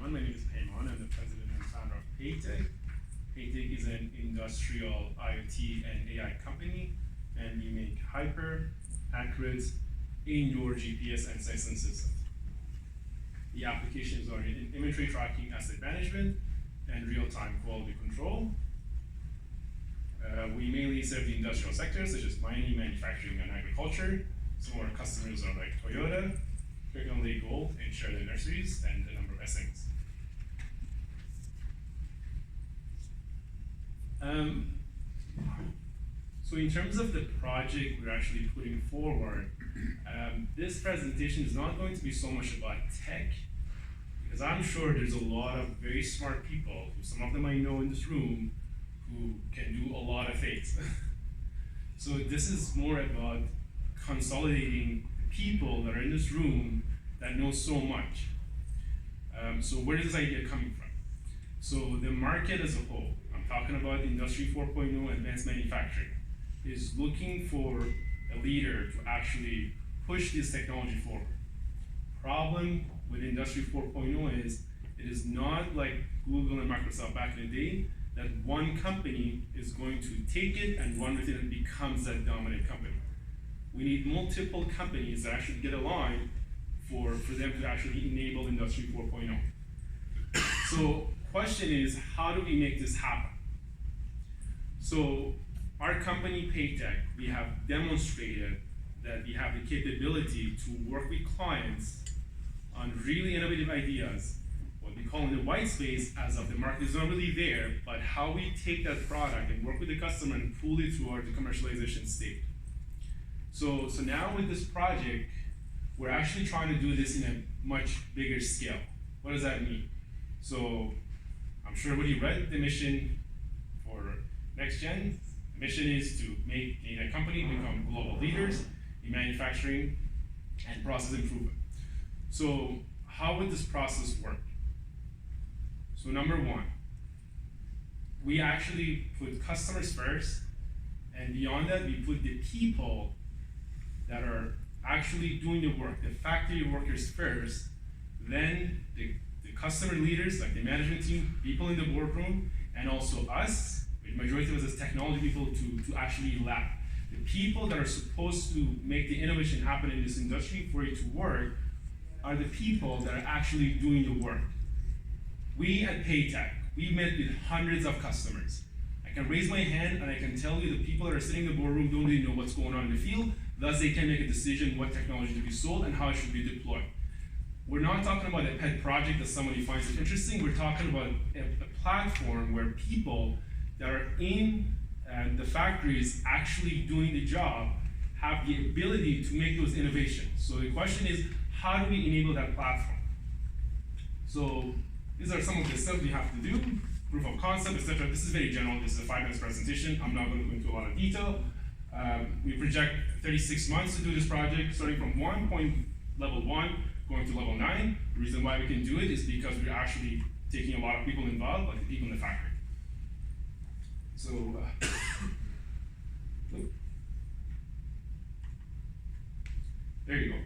everyone. My name is Payman. I'm the president and founder of PeytecInc. PeytecInc is an industrial IoT and AI company, and we make hyper accurate indoor GPS and sensing systems. The applications are in inventory tracking, asset management, and real-time quality control. We mainly serve the industrial sectors such as mining, manufacturing, and agriculture. Some of our customers are like Toyota, Kirkland Lake Gold, and Sheridan Nurseries, and a number of SMEs. So in terms of the project we're actually putting forward, this presentation is not going to be so much about tech, because I'm sure there's a lot of very smart people, who some of them I know in this room, who can do a lot of things. So this is more about consolidating the people that are in this room that know so much. So where is this idea coming from? So the market as a whole, I'm talking about Industry 4.0 advanced manufacturing, is looking for a leader to actually push this technology forward. Problem with Industry 4.0 is it is not like Google and Microsoft back in the day, that one company is going to take it and run with it and becomes that dominant company. We need multiple companies that actually get aligned for them to actually enable Industry 4.0. So question is, how do we make this happen? So our company, PeytecInc, we have demonstrated that we have the capability to work with clients on really innovative ideas, what we call in the white space, as of the market is not really there, but how we take that product and work with the customer and pull it toward the commercialization state. So now with this project, we're actually trying to do this in a much bigger scale. What does that mean? So I'm sure everybody read the mission for NGen. The mission is to make a company become global leaders in manufacturing and process improvement. So how would this process work? So number one, we actually put customers first, and beyond that, we put the people that are actually doing the work, the factory workers first, then the customer leaders, like the management team, people in the boardroom, and also us, the majority of us as technology people, to actually lab. The people that are supposed to make the innovation happen in this industry for it to work are the people that are actually doing the work. We at PeytecInc, we met with hundreds of customers. I can raise my hand and I can tell you the people that are sitting in the boardroom don't really know what's going on in the field, thus they can make a decision what technology to be sold and how it should be deployed. We're not talking about a pet project that somebody finds it interesting, we're talking about a platform where people that are in the factories actually doing the job have the ability to make those innovations. So the question is, how do we enable that platform? So these are some of the steps we have to do, proof of concept, etc. This is very general, this is a 5 minutes presentation. I'm not going to go into a lot of detail. We project 36 months to do this project, starting from level 1, going to level 9. The reason why we can do it is because we're actually taking a lot of people involved, like the people in the factory. So, there you go.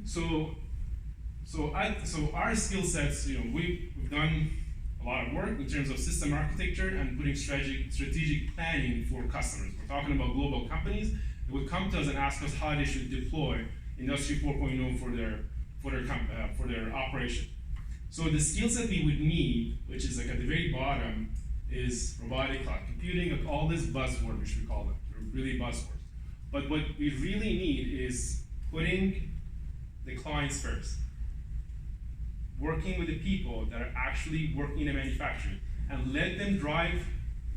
So our skill sets, we've done a lot of work in terms of system architecture and putting strategic planning for customers. We're talking about global companies that would come to us and ask us how they should deploy Industry 4.0 for their operation. So the skill set we would need, which is like at the very bottom, is robotic cloud computing, like all this buzzword, which we call them. They're really buzzwords. But what we really need is putting the clients first, working with the people that are actually working in manufacturing, and let them drive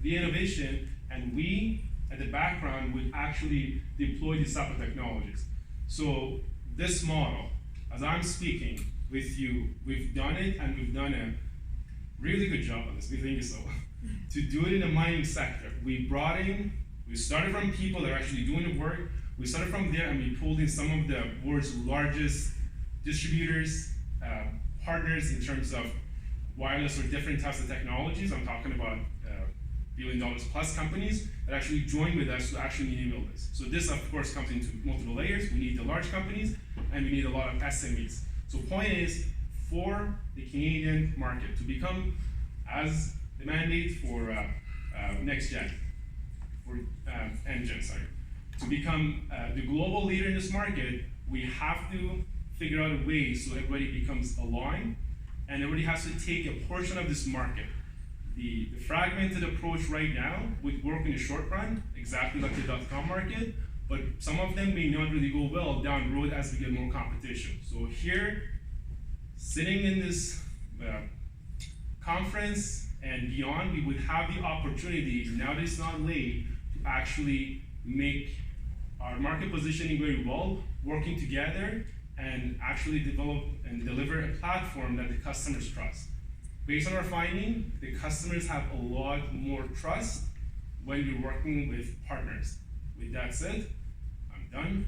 the innovation, and we, at the background, would actually deploy these type of technologies. So this model, as I'm speaking with you, we've done it, and we've done a really good job on this, we think so. To do it in the mining sector, we started from people that are actually doing the work, we started from there and we pulled in some of the world's largest distributors, partners in terms of wireless or different types of technologies. I'm talking about $1 billion plus companies that actually join with us to actually enable this. So this of course comes into multiple layers. We need the large companies and we need a lot of SMEs. So point is, for the Canadian market to become, as the mandate for NextGen, for NGen, sorry, to become the global leader in this market, we have to figure out a way so everybody becomes aligned and everybody has to take a portion of this market. The fragmented approach right now would work in the short run, exactly like the .com market, but some of them may not really go well down the road as we get more competition. So here, sitting in this conference and beyond, we would have the opportunity, now that it's not late, to actually make our market positioning very well, working together, and actually develop and deliver a platform that the customers trust. Based on our finding, the customers have a lot more trust when you're working with partners. With that said, I'm done.